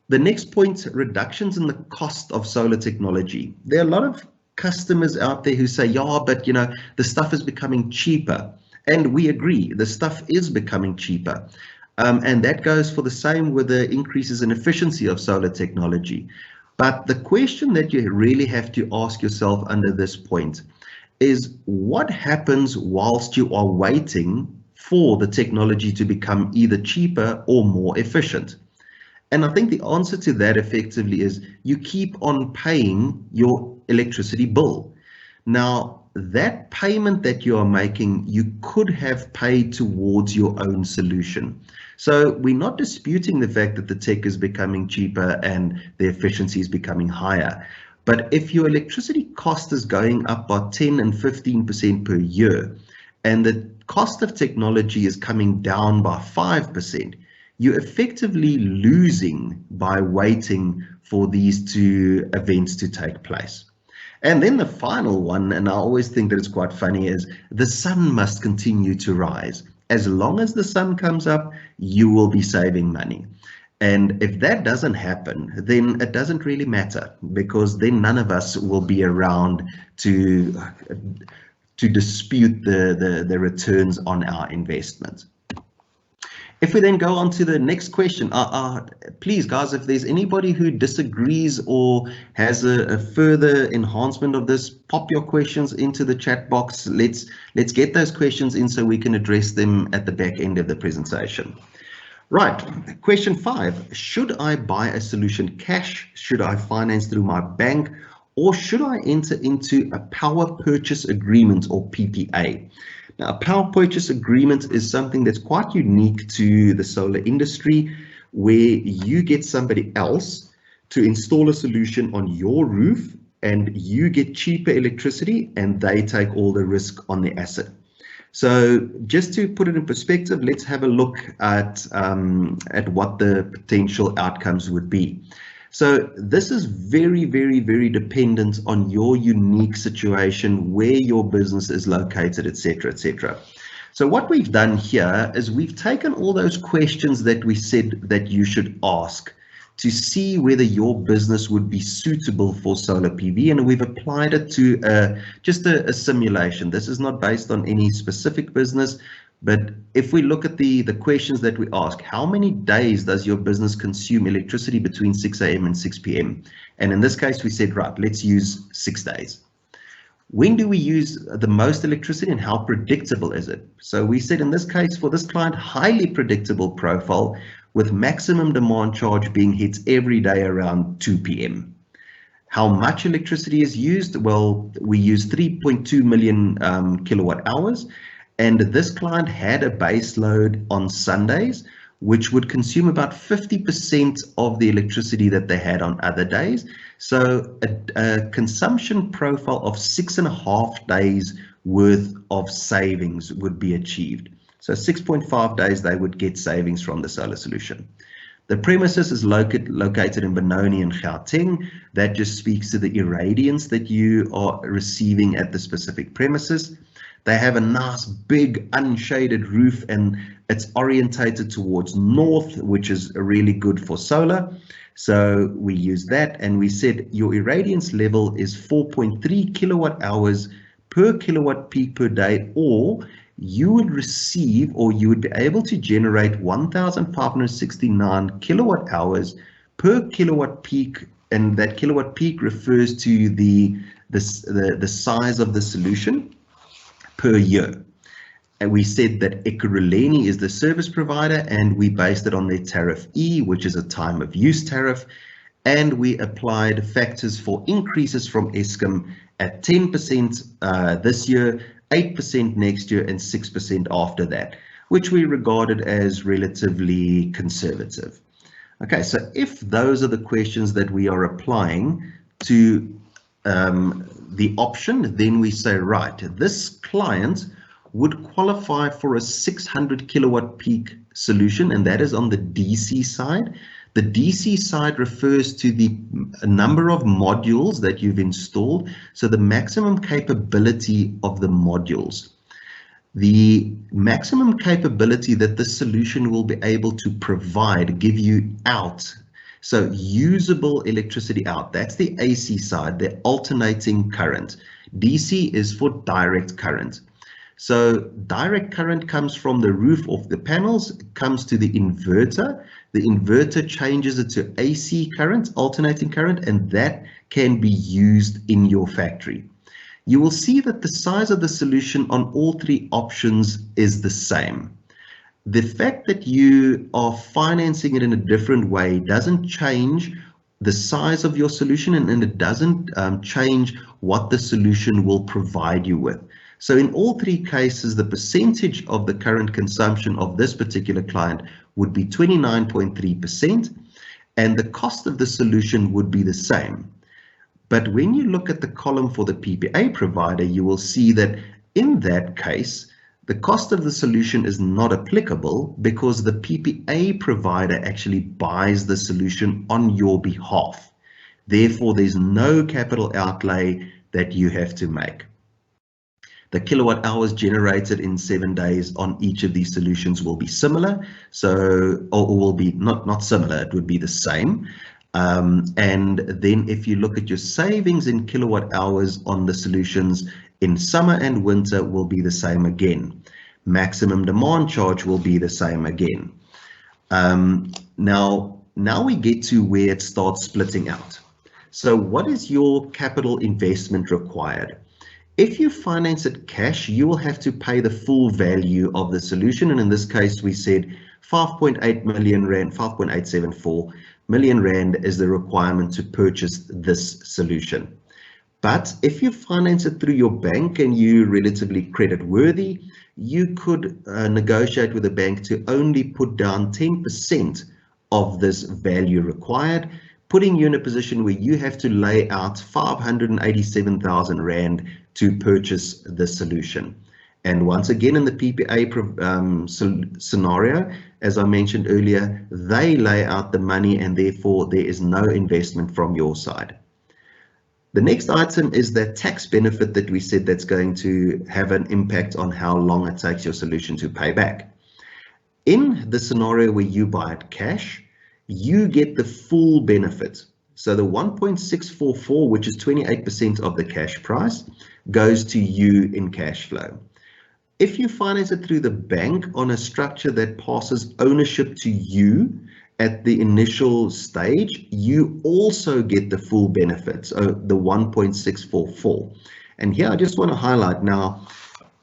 The next point, reductions in the cost of solar technology. There are a lot of customers out there who say, yeah, but the stuff is becoming cheaper. And we agree, the stuff is becoming cheaper. And that goes for the same with the increases in efficiency of solar technology. But the question that you really have to ask yourself under this point is, what happens whilst you are waiting for the technology to become either cheaper or more efficient? And I think the answer to that effectively is you keep on paying your electricity bill. Now, that payment that you are making, you could have paid towards your own solution. So we're not disputing the fact that the tech is becoming cheaper and the efficiency is becoming higher. But if your electricity cost is going up by 10 and 15% per year, and the cost of technology is coming down by 5%, you're effectively losing by waiting for these two events to take place. And then the final one, and I always think that it's quite funny, is the sun must continue to rise. As long as the sun comes up, you will be saving money. And if that doesn't happen, then it doesn't really matter, because then none of us will be around to dispute the returns on our investment. If we then go on to the next question, please guys, if there's anybody who disagrees or has a further enhancement of this, pop your questions into the chat box. Let's get those questions in so we can address them at the back end of the presentation. Right, question 5, should I buy a solution cash? Should I finance through my bank? Or should I enter into a power purchase agreement, or PPA? Now, a power purchase agreement is something that's quite unique to the solar industry, where you get somebody else to install a solution on your roof and you get cheaper electricity and they take all the risk on the asset. So just to put it in perspective, let's have a look at what the potential outcomes would be. So this is very, very, very dependent on your unique situation, where your business is located, etc., etc. So what we've done here is we've taken all those questions that we said that you should ask to see whether your business would be suitable for solar PV, and we've applied it to just a simulation. This is not based on any specific business. But if we look at the questions that we ask, how many days does your business consume electricity between 6 a.m. and 6 p.m.? And in this case, we said, right, let's use 6 days. When do we use the most electricity and how predictable is it? So we said in this case, for this client, highly predictable profile with maximum demand charge being hit every day around 2 p.m. How much electricity is used? Well, we use 3.2 million kilowatt hours. And this client had a base load on Sundays, which would consume about 50% of the electricity that they had on other days. So a consumption profile of 6.5 days worth of savings would be achieved. So 6.5 days they would get savings from the solar solution. The premises is located in Benoni and Gauteng. That just speaks to the irradiance that you are receiving at the specific premises. They have a nice big unshaded roof and it's orientated towards north, which is really good for solar. So we use that, and we said your irradiance level is 4.3 kilowatt hours per kilowatt peak per day, or you would receive, or you would be able to generate 1,569 kilowatt hours per kilowatt peak, and that kilowatt peak refers to the size of the solution per year. And we said that Ekurhuleni is the service provider, and we based it on their tariff E, which is a time of use tariff, and we applied factors for increases from Eskom at 10% this year, 8% next year, and 6% after that, which we regarded as relatively conservative. Okay, so if those are the questions that we are applying to the option, then we say, right, this client would qualify for a 600 kilowatt peak solution, and that is on the DC side. The DC side refers to the number of modules that you've installed, so the maximum capability of the modules. The maximum capability that the solution will be able to provide, give you out, so usable electricity out, that's the AC side, the alternating current. DC is for direct current. So direct current comes from the roof of the panels, comes to the inverter. The inverter changes it to AC current, alternating current, and that can be used in your factory. You will see that the size of the solution on all three options is the same. The fact that you are financing it in a different way doesn't change the size of your solution, and it doesn't change what the solution will provide you with. So in all three cases, the percentage of the current consumption of this particular client would be 29.3%, and the cost of the solution would be the same. But when you look at the column for the PPA provider, you will see that in that case, the cost of the solution is not applicable because the PPA provider actually buys the solution on your behalf. Therefore, there's no capital outlay that you have to make. The kilowatt hours generated in 7 days on each of these solutions will be similar, so or will be not similar, it would be the same. And then if you look at your savings in kilowatt hours on the solutions in summer and winter will be the same again. Maximum demand charge will be the same again. Now we get to where it starts splitting out. So what is your capital investment required? If you finance it cash, you will have to pay the full value of the solution. And in this case, we said 5.8 million rand, 5.874 million rand is the requirement to purchase this solution. But if you finance it through your bank and you're relatively credit worthy, you could negotiate with the bank to only put down 10% of this value required, putting you in a position where you have to lay out 587,000 Rand to purchase the solution. And once again, in the PPA scenario, as I mentioned earlier, they lay out the money and therefore there is no investment from your side. The next item is that tax benefit that we said that's going to have an impact on how long it takes your solution to pay back. In the scenario where you buy it cash, you get the full benefit. So the 1.644, which is 28% of the cash price, goes to you in cash flow. If you finance it through the bank on a structure that passes ownership to you at the initial stage, you also get the full benefits, the 1.644. And here I just want to highlight now,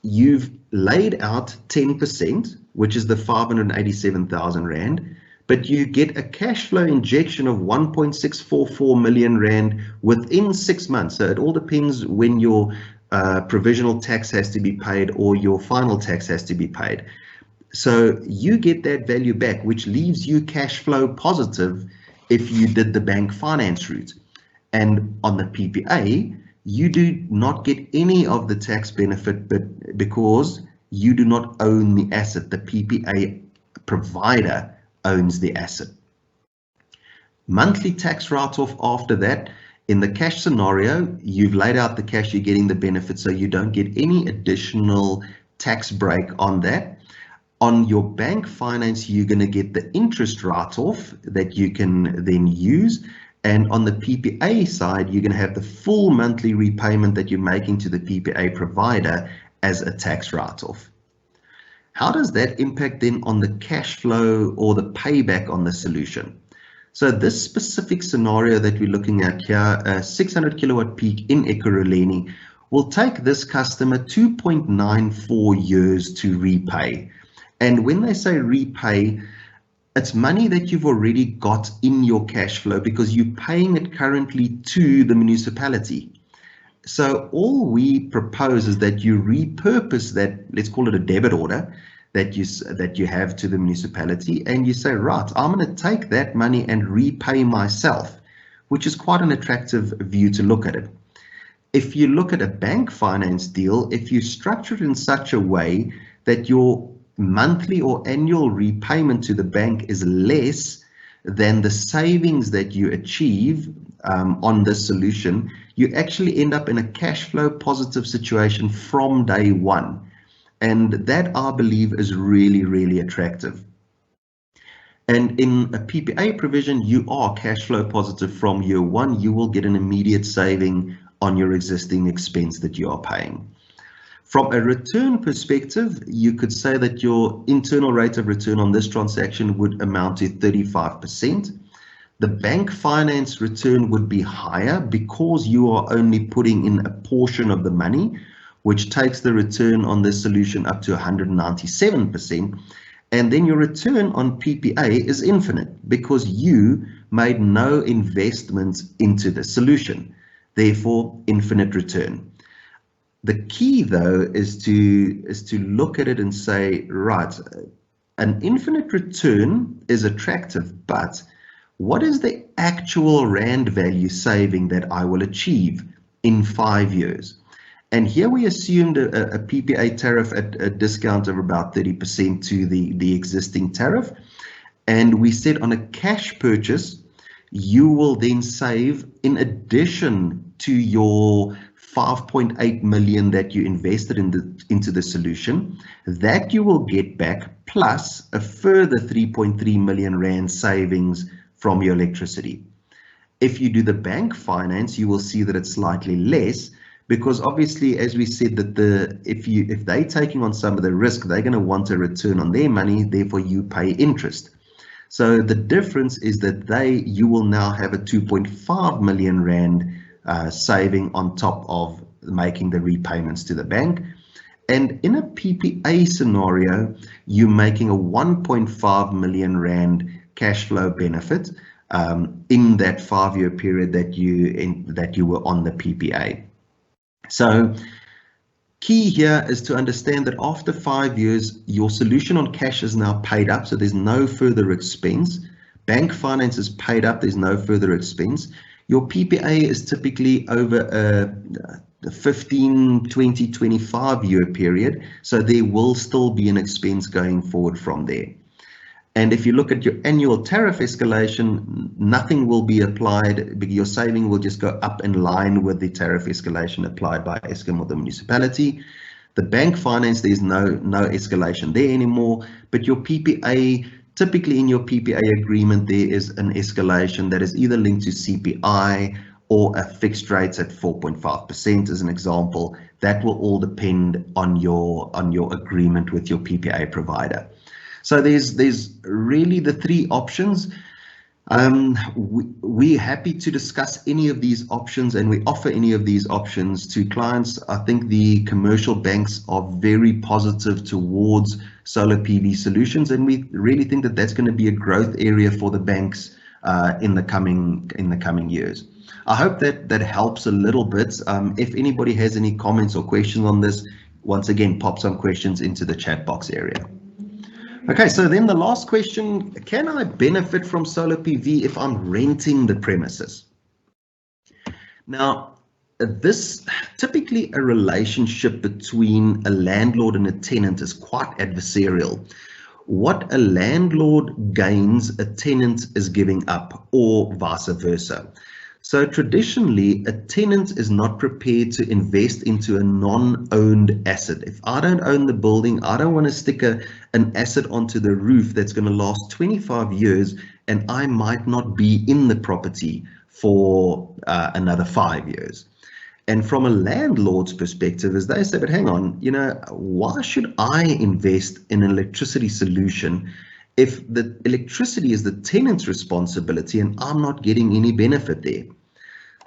you've laid out 10%, which is the 587,000 Rand, but you get a cash flow injection of 1.644 million Rand within 6 months. So it all depends when your provisional tax has to be paid or your final tax has to be paid. So you get that value back, which leaves you cash flow positive if you did the bank finance route. And on the PPA, you do not get any of the tax benefit, but because you do not own the asset, the PPA provider owns the asset. Monthly tax write-off after that. In the cash scenario, you've laid out the cash, you're getting the benefit, so you don't get any additional tax break on that. On your bank finance, you're going to get the interest write-off that you can then use. And on the PPA side, you're going to have the full monthly repayment that you're making to the PPA provider as a tax write-off. How does that impact then on the cash flow or the payback on the solution? So this specific scenario that we're looking at here, a 600 kilowatt peak in Ekurhuleni, will take this customer 2.94 years to repay. And when they say repay, it's money that you've already got in your cash flow because you're paying it currently to the municipality. So all we propose is that you repurpose that, let's call it a debit order, that you have to the municipality, and you say, right, I'm going to take that money and repay myself, which is quite an attractive view to look at it. if you look at a bank finance deal, if you structure it in such a way that your monthly or annual repayment to the bank is less than the savings that you achieve on this solution, you actually end up in a cash flow positive situation from day one. And that, I believe, is really, really attractive. And in a PPA provision, you are cash flow positive from year one. You will get an immediate saving on your existing expense that you are paying. From a return perspective, you could say that your internal rate of return on this transaction would amount to 35%. The bank finance return would be higher because you are only putting in a portion of the money, which takes the return on this solution up to 197%. And then your return on PPA is infinite because you made no investment into the solution, therefore infinite return. The key, though, is to look at it and say, right, an infinite return is attractive, but what is the actual rand value saving that I will achieve in 5 years? And here we assumed a PPA tariff at a discount of about 30% to the existing tariff. And we said on a cash purchase, you will then save, in addition to your 5.8 million that you invested into the solution, that you will get back plus a further 3.3 million rand savings from your electricity. If you do the bank finance, you will see that it's slightly less, because obviously, as we said, that if they're taking on some of the risk, they're going to want a return on their money, therefore you pay interest. So the difference is that you will now have a 2.5 million rand saving on top of making the repayments to the bank. And in a PPA scenario, you're making a 1.5 million rand cash flow benefit in that 5-year period that you were on the PPA. So key here is to understand that after 5 years, your solution on cash is now paid up, so there's no further expense. Bank finance is paid up, there's no further expense. Your PPA is typically over a 15, 20, 25-year period, so there will still be an expense going forward from there. And if you look at your annual tariff escalation, nothing will be applied. Your saving will just go up in line with the tariff escalation applied by Eskom or the municipality. The bank finance, there's no escalation there anymore, but your PPA, typically in your PPA agreement, there is an escalation that is either linked to CPI or a fixed rate at 4.5% as an example. That will all depend on your agreement with your PPA provider. So there's really the three options. We're happy to discuss any of these options, and we offer any of these options to clients. I think the commercial banks are very positive towards solar PV solutions, and we really think that that's going to be a growth area for the banks in the coming years. I hope that helps a little bit. If anybody has any comments or questions on this, once again, pop some questions into the chat box area. Okay, so then the last question, can I benefit from solar PV if I'm renting the premises? Now, this typically a relationship between a landlord and a tenant is quite adversarial. What a landlord gains, a tenant is giving up, or vice versa. So traditionally, a tenant is not prepared to invest into a non-owned asset. If I don't own the building, I don't want to stick an asset onto the roof that's going to last 25 years and I might not be in the property for another 5 years. And from a landlord's perspective, as they say, but hang on, why should I invest in an electricity solution if the electricity is the tenant's responsibility and I'm not getting any benefit there?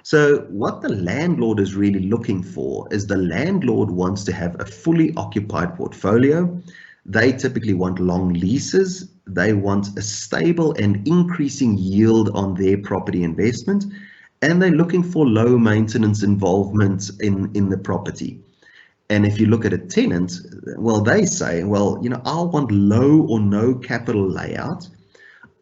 So what the landlord is really looking for is the landlord wants to have a fully occupied portfolio. They typically want long leases. They want a stable and increasing yield on their property investment. And they're looking for low maintenance involvement in the property. And if you look at a tenant, well, they say, well, I want low or no capital layout.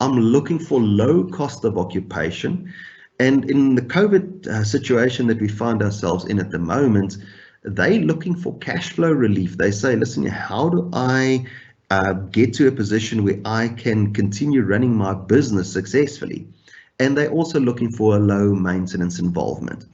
I'm looking for low cost of occupation. And in the COVID situation that we find ourselves in at the moment, they're looking for cash flow relief. They say, listen, how do I get to a position where I can continue running my business successfully? And they're also looking for a low maintenance involvement.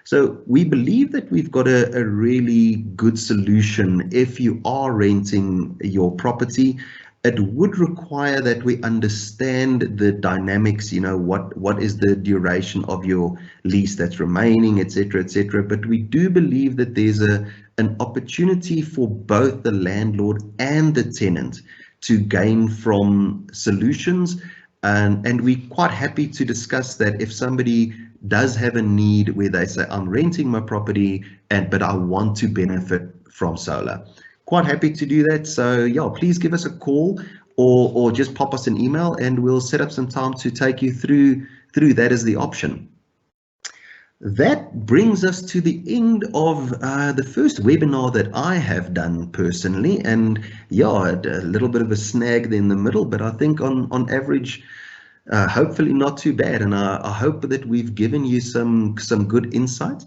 So we believe that we've got a really good solution if you are renting your property. It would require that we understand the dynamics, what is the duration of your lease that's remaining, etc., etc. But we do believe that there's an opportunity for both the landlord and the tenant to gain from solutions. And we're quite happy to discuss that if somebody does have a need where they say, I'm renting my property, but I want to benefit from solar. Quite happy to do that. So yeah, please give us a call or just pop us an email and we'll set up some time to take you through that as the option. That brings us to the end of the first webinar that I have done personally. And yeah, a little bit of a snag there in the middle, but I think on average, hopefully not too bad. And I hope that we've given you some good insight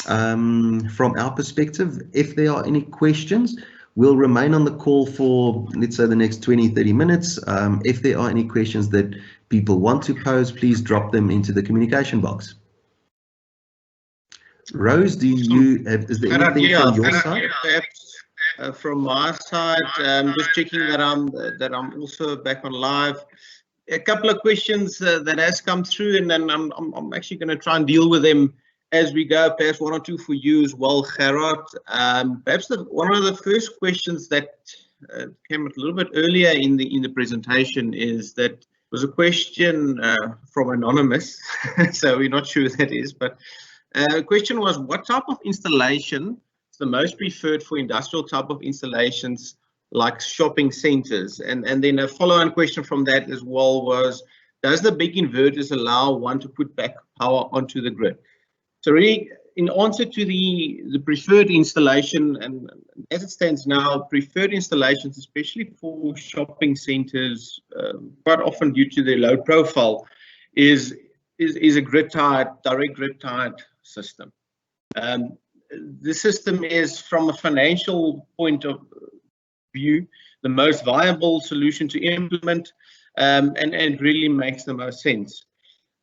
from our perspective. If there are any questions, we'll remain on the call for, let's say, the next 20-30 minutes. If there are any questions that people want to pose, please drop them into the communication box. Rose, is there anything from your side? From my side, just checking that I'm also back on live. A couple of questions that has come through, and then I'm actually going to try and deal with them as we go. Perhaps one or two for you as well, Gerard. Perhaps one of the first questions that came a little bit earlier in the presentation was a question from Anonymous, so we're not sure who that is, but the question was, what type of installation is the most preferred for industrial type of installations like shopping centers? And then a follow-on question from that as well was, does the big inverters allow one to put back power onto the grid? So really, in answer to the preferred installation, and as it stands now, preferred installations, especially for shopping centers, quite often due to their load profile, is a grid-tied, direct grid-tied system. The system is, from a financial point of view, the most viable solution to implement, and really makes the most sense.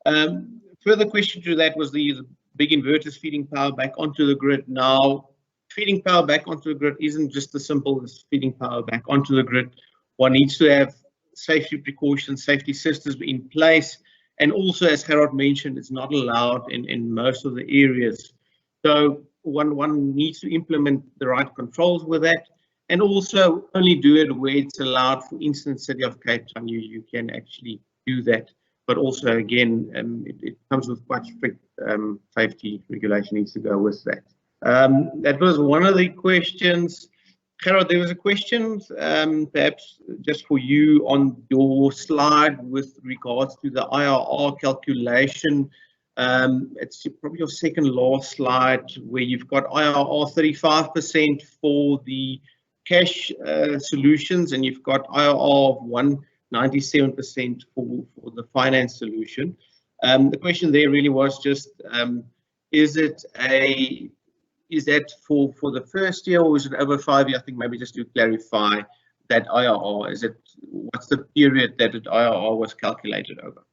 Further question to that was the big inverters feeding power back onto the grid. Now, feeding power back onto the grid isn't just as simple as feeding power back onto the grid. One needs to have safety precautions, safety systems in place. And also, as Gerard mentioned, it's not allowed in most of the areas. So one needs to implement the right controls with that, and also only do it where it's allowed. For instance, City of Cape Town, you can actually do that. But also, again, it comes with quite strict safety regulation needs to go with that. That was one of the questions. Gerard, there was a question, perhaps just for you on your slide with regards to the IRR calculation. It's probably your second last slide where you've got IRR 35% for the cash solutions, and you've got IRR of 197% for the finance solution. The question there really was just, is that for the first year, or is it over 5 years? I think maybe just to clarify that IRR, what's the period that the IRR was calculated over?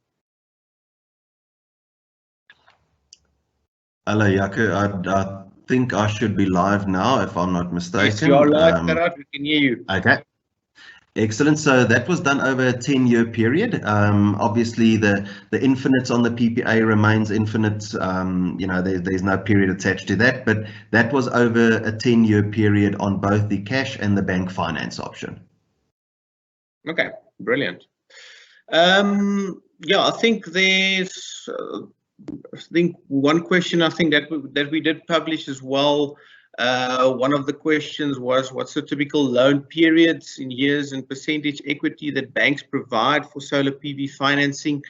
Hello, Jaco. I think I should be live now, if I'm not mistaken. Yes, you are live, Gerard. We can hear you. Okay. Excellent. So that was done over a 10-year period. Obviously, the infinite on the PPA remains infinite. There's no period attached to that, but that was over a 10-year period on both the cash and the bank finance option. Okay, brilliant. Yeah, I think there's one question that we did publish as well. One of the questions was, what's the typical loan periods in years and percentage equity that banks provide for solar PV financing?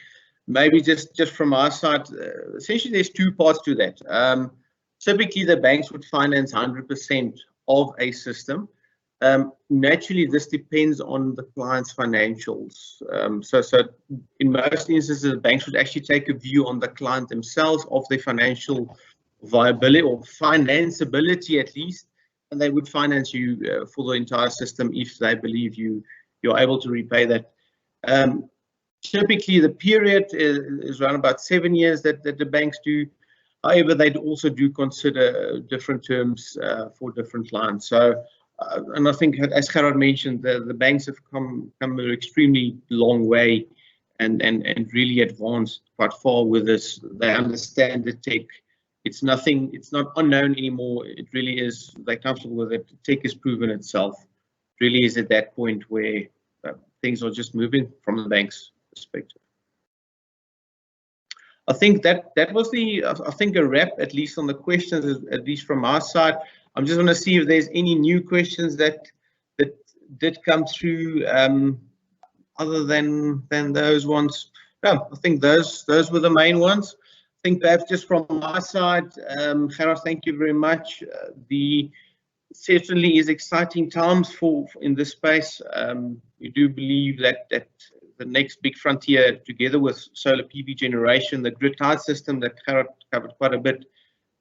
Maybe just from our side, essentially there's two parts to that. Typically the banks would finance 100% of a system. Naturally, this depends on the client's financials. So in most instances, the banks would actually take a view on the client themselves of their financial viability or financeability at least, and they would finance you for the entire system if they believe you're able to repay that. Typically, the period is around about 7 years that the banks do. However, they also do consider different terms for different clients. So, and I think, as Gerard mentioned, the banks have come an extremely long way and really advanced quite far with this. They understand the tech. It's not unknown anymore. It really is. They're comfortable with it. Tech has proven itself. It really is at that point where things are just moving from the bank's perspective. I think that was a wrap, at least on the questions, at least from our side. I'm just going to see if there's any new questions that did come through other than those ones. No, I think those were the main ones. I think perhaps just from my side, Gerard, thank you very much. Certainly is exciting times in this space. We do believe that the next big frontier, together with solar PV generation, the grid-tied system that Gerard covered quite a bit,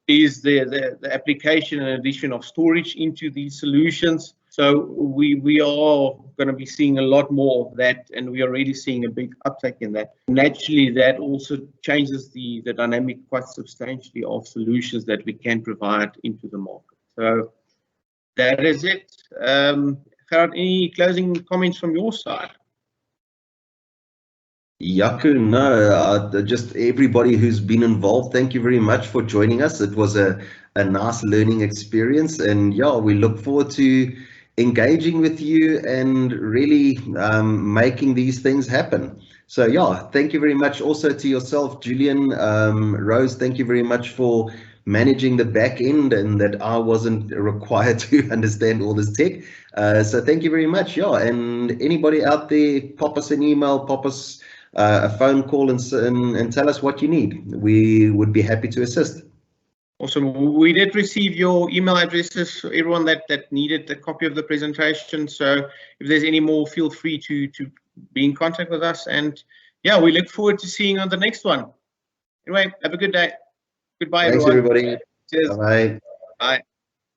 is the application and addition of storage into these solutions. So we are going to be seeing a lot more of that, and we are already seeing a big uptake in that. Naturally, that also changes the dynamic quite substantially of solutions that we can provide into the market. So that is it. Gerard, any closing comments from your side? Yaku, no, just everybody who's been involved, thank you very much for joining us. It was a nice learning experience, and yeah, we look forward to engaging with you and really making these things happen. So yeah, thank you very much also to yourself, Julian, Rose, thank you very much for managing the back end and that I wasn't required to understand all this tech. So thank you very much. Yeah, and anybody out there, pop us an email, pop us a phone call and tell us what you need. We would be happy to assist. Awesome. We did receive your email addresses, everyone that needed a copy of the presentation. So if there's any more, feel free to be in contact with us. And yeah, we look forward to seeing you on the next one. Anyway, have a good day. Goodbye, Thanks, everyone. everybody. Cheers. Bye. Bye.